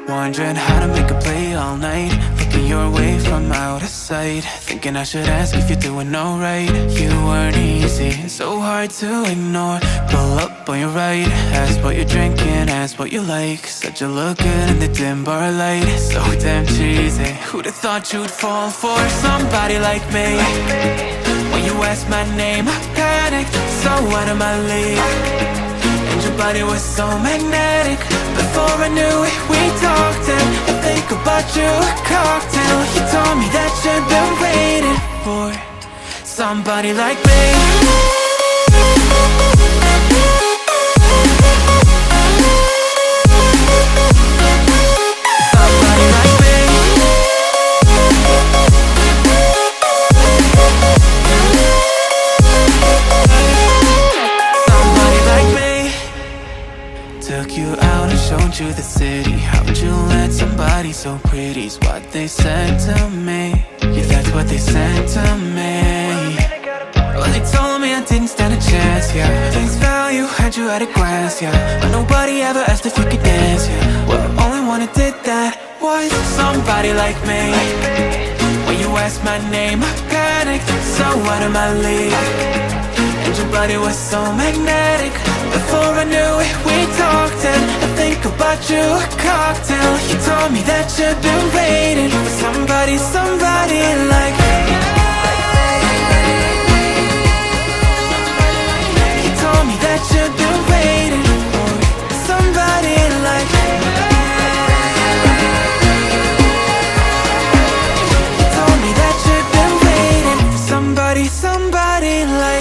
Wondering how to make a play all night, looking your way from out of sight, thinking I should ask if you're doing alright. You weren't easy, so hard to ignore. Pull up on your right, ask what you're drinking, ask what you like. Said you look good in the dim bar light, so damn cheesy. Who'd have thought you'd fall for somebody like me? When you asked my name, I panicked, so out of my league. And your body was so magnetic. Before I knew it, we talked, and I think about you a cocktail. You told me that you've been waiting for somebody like me. Somebody like me. Somebody like me. Took you out and showed you the city. How'd you let somebody so pretty's what they said to me? Yeah, that's what they said to me. Well, they told me I didn't stand a chance, yeah. Face value, had you at a glance, yeah. But nobody ever asked if you could dance, yeah. Well, the only one who did that was somebody like me. When you asked my name, I panicked, so out of my league. And your body was so magnetic. Before I knew it, we talked, and I think about you a cocktail. You told me that you've been waiting for somebody like me. You told me that you've been waiting for somebody like me. You told me that you've been waiting for somebody like me.